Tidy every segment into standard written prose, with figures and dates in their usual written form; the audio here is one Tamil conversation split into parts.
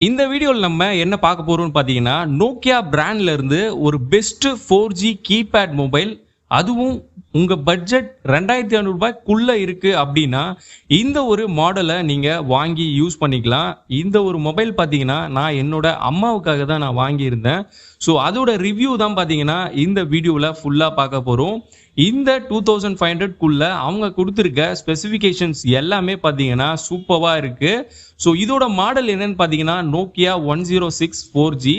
இந்த வீடியோவில் நம்ம என்ன பார்க்க போறோம்னு பார்த்தீங்கன்னா நோக்கியா பிராண்ட்ல இருந்து ஒரு பெஸ்ட் 4G கீபேட் மொபைல், அதுவும் உங்க பட்ஜெட் 2500 ரூபாய்க்குள்ள இருக்கு அப்படின்னா இந்த ஒரு மாடலை நீங்க வாங்கி யூஸ் பண்ணிக்கலாம். இந்த ஒரு மொபைல் பார்த்தீங்கன்னா நான் என்னோட அம்மாவுக்காக தான் நான் வாங்கியிருந்தேன். ஸோ அதோட ரிவ்யூ தான் பார்த்தீங்கன்னா இந்த வீடியோவில் ஃபுல்லாக பார்க்க போகிறோம். இந்த 2500க்குள்ள அவங்க கொடுத்துருக்க ஸ்பெசிஃபிகேஷன்ஸ் எல்லாமே பார்த்தீங்கன்னா சூப்பராக இருக்கு. ஸோ இதோட மாடல் என்னன்னு பார்த்தீங்கன்னா நோக்கியா 106 4G.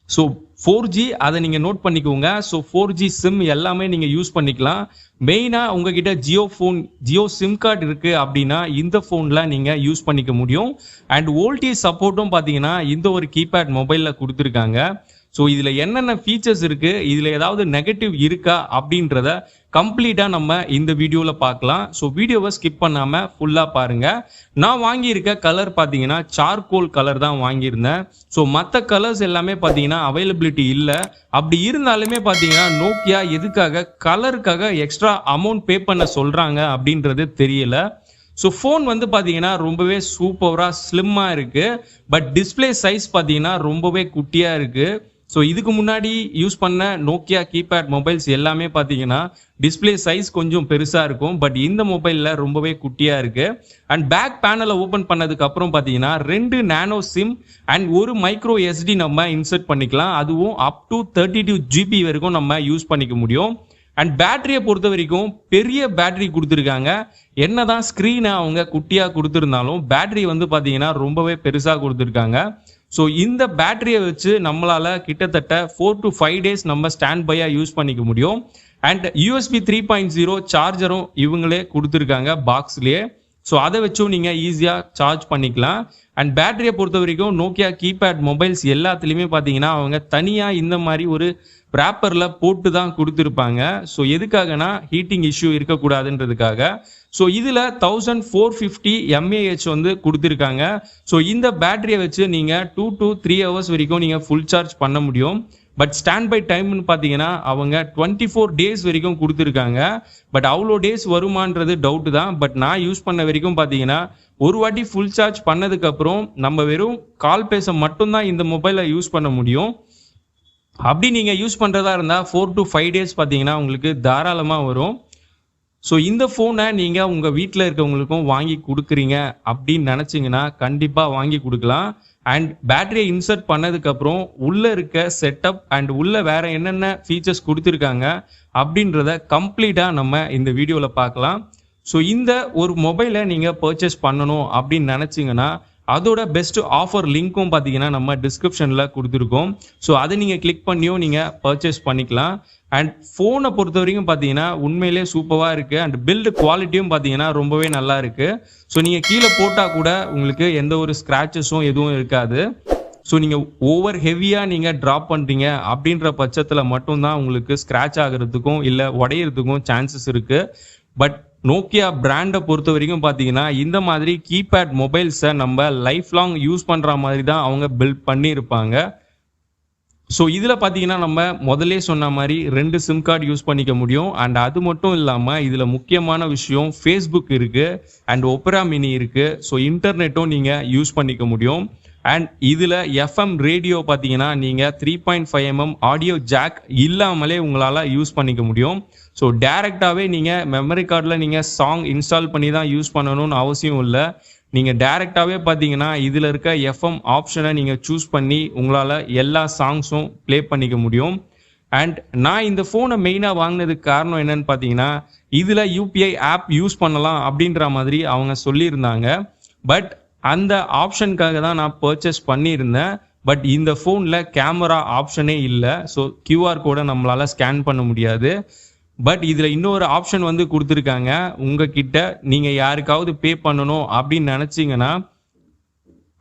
ஸோ 4G அதை நீங்கள் நோட் பண்ணிக்கோங்க. ஸோ 4G சிம் எல்லாமே நீங்கள் யூஸ் பண்ணிக்கலாம். மெயினாக உங்ககிட்ட ஜியோ சிம் கார்டு இருக்குது அப்படின்னா இந்த ஃபோனில் நீங்கள் யூஸ் பண்ணிக்க முடியும். அண்ட் வோல்டேஜ் சப்போர்ட்டும் பார்த்தீங்கன்னா இந்த ஒரு கீபேட் மொபைலில் கொடுத்துருக்காங்க. ஸோ இதில் என்னென்ன ஃபீச்சர்ஸ் இருக்குது, இதில் ஏதாவது நெகட்டிவ் இருக்கா அப்படின்றத கம்ப்ளீட்டாக நம்ம இந்த வீடியோவில் பார்க்கலாம். ஸோ வீடியோவை ஸ்கிப் பண்ணாமல் ஃபுல்லாக பாருங்கள். நான் வாங்கியிருக்க கலர் பார்த்தீங்கன்னா சார்கோல் கலர் தான் வாங்கியிருந்தேன். ஸோ மற்ற கலர்ஸ் எல்லாமே பார்த்தீங்கன்னா அவைலபிலிட்டி இல்லை. அப்படி இருந்தாலுமே பார்த்தீங்கன்னா நோக்கியா எதுக்காக கலருக்காக எக்ஸ்ட்ரா அமௌண்ட் பே பண்ண சொல்கிறாங்க அப்படின்றது தெரியல. ஸோ ஃபோன் வந்து பார்த்தீங்கன்னா ரொம்பவே சூப்பராக ஸ்லிம்மாக இருக்குது. பட் டிஸ்பிளே சைஸ் பார்த்தீங்கன்னா ரொம்பவே குட்டியாக இருக்குது. ஸோ இதுக்கு முன்னாடி யூஸ் பண்ண நோக்கியா கீபேட் மொபைல்ஸ் எல்லாமே பார்த்தீங்கன்னா டிஸ்பிளே சைஸ் கொஞ்சம் பெருசாக இருக்கும். பட் இந்த மொபைலில் ரொம்பவே குட்டியாக இருக்குது. அண்ட் பேக் பேனலை ஓப்பன் பண்ணதுக்கு அப்புறம் பார்த்தீங்கன்னா 2 நானோ சிம் அண்ட் ஒரு மைக்ரோ எஸ்டி நம்ம இன்சர்ட் பண்ணிக்கலாம். அதுவும் அப் டு 32 GB வரைக்கும் நம்ம யூஸ் பண்ணிக்க முடியும். அண்ட் பேட்டரியை பொறுத்த வரைக்கும் பெரிய பேட்டரி கொடுத்துருக்காங்க. என்னதான் ஸ்க்ரீனை அவங்க குட்டியாக கொடுத்துருந்தாலும் பேட்டரி வந்து பார்த்தீங்கன்னா ரொம்பவே பெருசாக கொடுத்துருக்காங்க. ஸோ இந்த பேட்டரியை வச்சு நம்மளால் கிட்டத்தட்ட 4 to 5 days நம்ம ஸ்டாண்ட் பையாக யூஸ் பண்ணிக்க முடியும். அண்ட் USB 3.0 சார்ஜரும் இவங்களே கொடுத்துருக்காங்க பாக்ஸ்லேயே. ஸோ அதை வச்சும் நீங்கள் ஈஸியாக சார்ஜ் பண்ணிக்கலாம். அண்ட் பேட்டரியை பொறுத்த வரைக்கும் நோக்கியா கீபேட் மொபைல்ஸ் எல்லாத்துலேயுமே பார்த்தீங்கன்னா அவங்க தனியாக இந்த மாதிரி ஒரு ரேப்பரில் போட்டு தான் கொடுத்துருப்பாங்க. ஸோ எதுக்காகனா ஹீட்டிங் இஷ்யூ இருக்கக்கூடாதுன்றதுக்காக. ஸோ இதில் 1450 mAh வந்து கொடுத்துருக்காங்க. ஸோ இந்த பேட்டரியை வச்சு நீங்கள் 2 to 3 hours வரைக்கும் நீங்கள் ஃபுல் சார்ஜ் பண்ண முடியும். பட் ஸ்டாண்ட் பை டைம்னு பார்த்தீங்கன்னா அவங்க 24 days வரைக்கும் கொடுத்துருக்காங்க. பட் அவ்வளோ டேஸ் வருமானது டவுட்டு தான். பட் நான் யூஸ் பண்ண வரைக்கும் பார்த்தீங்கன்னா ஒரு வாட்டி ஃபுல் சார்ஜ் பண்ணதுக்கப்புறம் நம்ம வெறும் கால் பேச மட்டும்தான் இந்த மொபைலை யூஸ் பண்ண முடியும். அப்படி நீங்கள் யூஸ் பண்ணுறதா இருந்தால் 4 to 5 days பார்த்தீங்கன்னா உங்களுக்கு தாராளமாக வரும். ஸோ இந்த ஃபோனை நீங்கள் உங்கள் வீட்டில் இருக்கவங்களுக்கும் வாங்கி கொடுக்குறீங்க அப்படின்னு நினச்சிங்கன்னா கண்டிப்பாக வாங்கி கொடுக்கலாம். அண்ட் பேட்டரியை இன்சர்ட் பண்ணதுக்கப்புறம் உள்ளே இருக்க செட்டப் அண்ட் உள்ளே வேறு என்னென்ன ஃபீச்சர்ஸ் கொடுத்துருக்காங்க அப்படின்றத கம்ப்ளீட்டாக நம்ம இந்த வீடியோவில் பார்க்கலாம். ஸோ இந்த ஒரு மொபைலை நீங்கள் பர்ச்சேஸ் பண்ணணும் அப்படின்னு நினச்சிங்கன்னா அதோட பெஸ்ட் ஆஃபர் லிங்க்கும் பார்த்தீங்கன்னா நம்ம டிஸ்கிரிப்ஷனில் கொடுத்துருக்கோம். ஸோ அதை நீங்கள் கிளிக் பண்ணியும் நீங்கள் பர்ச்சேஸ் பண்ணிக்கலாம். அண்ட் ஃபோனை பொறுத்த வரைக்கும் பார்த்தீங்கன்னா உண்மையிலே சூப்பராக இருக்குது. அண்ட் பில்டு குவாலிட்டியும் பார்த்தீங்கன்னா ரொம்பவே நல்லா இருக்குது. ஸோ நீங்கள் கீழே போட்டால் கூட உங்களுக்கு எந்த ஒரு ஸ்க்ராச்சஸும் எதுவும் இருக்காது. ஸோ நீங்கள் ஓவர் ஹெவியாக நீங்கள் ட்ராப் பண்ணுறீங்க அப்படின்ற பட்சத்தில் மட்டும்தான் உங்களுக்கு ஸ்க்ராட்ச் ஆகிறதுக்கும் இல்லை உடையிறதுக்கும் சான்சஸ் இருக்குது. பட் நோக்கியா பிராண்டை பொறுத்த வரைக்கும் பார்த்தீங்கன்னா இந்த மாதிரி கீபேட் மொபைல்ஸை நம்ம லைஃப் லாங் யூஸ் பண்ணுற மாதிரி தான் அவங்க பில்ட் பண்ணியிருப்பாங்க. ஸோ இதில் பார்த்தீங்கன்னா நம்ம முதல்ல சொன்ன மாதிரி 2 சிம் கார்டு யூஸ் பண்ணிக்க முடியும். அண்ட் அது மட்டும் இல்லாமல் இதில் முக்கியமான விஷயம் ஃபேஸ்புக் இருக்குது அண்ட் ஒப்பரா மினி இருக்குது. ஸோ இன்டர்நெட்டும் நீங்கள் யூஸ் பண்ணிக்க முடியும். அண்ட் இதில் FM ரேடியோ பார்த்தீங்கன்னா நீங்கள் 3.5 mm ஆடியோ ஜாக் இல்லாமலே உங்களால் யூஸ் பண்ணிக்க முடியும். ஸோ டேரெக்டாகவே நீங்கள் மெமரி கார்டில் நீங்கள் சாங் இன்ஸ்டால் பண்ணி தான் யூஸ் பண்ணணும்னு அவசியம் இல்லை. நீங்கள் டேரெக்டாகவே பார்த்தீங்கன்னா இதில் இருக்க FM ஆப்ஷனை நீங்கள் சூஸ் பண்ணி உங்களால் எல்லா சாங்ஸும் ப்ளே பண்ணிக்க முடியும். அண்ட் நான் இந்த ஃபோனை மெயினாக வாங்கினதுக்கு காரணம் என்னன்னு பார்த்தீங்கன்னா இதில் UPI ஆப் யூஸ் பண்ணலாம் அப்படின்ற மாதிரி அவங்க சொல்லியிருந்தாங்க. பட் அந்த ஆப்ஷனுக்காக தான் நான் பர்ச்சேஸ் பண்ணியிருந்தேன். பட் இந்த ஃபோனில் கேமரா ஆப்ஷனே இல்லை. ஸோ QR கோடை நம்மளால் ஸ்கேன் பண்ண முடியாது. பட் இதில் இன்னொரு ஆப்ஷன் வந்து கொடுத்துருக்காங்க. உங்ககிட்ட நீங்கள் யாருக்காவது பே பண்ணணும் அப்படின்னு நினச்சிங்கன்னா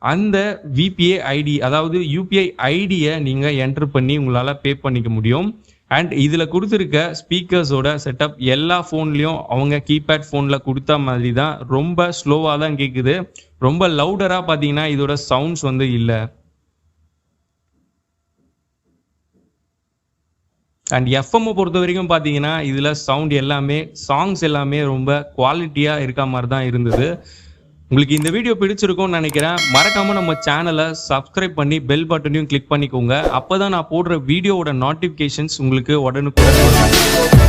அந்த VPA ஐடி அதாவது UPI ஐடியை நீங்கள் என்ட்ரு பண்ணி உங்களால் பே பண்ணிக்க முடியும். அண்ட் இதில் கொடுத்துருக்க ஸ்பீக்கர்ஸோட செட்டப் எல்லா ஃபோன்லேயும் அவங்க கீபேட் ஃபோனில் கொடுத்த மாதிரி தான் ரொம்ப ஸ்லோவாக தான் கேட்குது. ரொம்ப லவுடராக பார்த்தீங்கன்னா இதோட சவுண்ட்ஸ் வந்து இல்லை. அண்ட் FM பொறுத்த வரைக்கும் பார்த்தீங்கன்னா இதில் சவுண்ட் எல்லாமே சாங்ஸ் எல்லாமே ரொம்ப குவாலிட்டியாக இருக்க மாதிரி தான் இருந்தது. உங்களுக்கு இந்த வீடியோ பிடிச்சிருக்கும்னு நினைக்கிறேன். மறக்காம நம்ம சேனலை சப்ஸ்கிரைப் பண்ணி பெல் பட்டனையும் கிளிக் பண்ணிக்கோங்க. அப்பதான் நான் போடுற வீடியோவோட நோட்டிபிகேஷன்ஸ் உங்களுக்கு உடனுக்குடன் வரும்.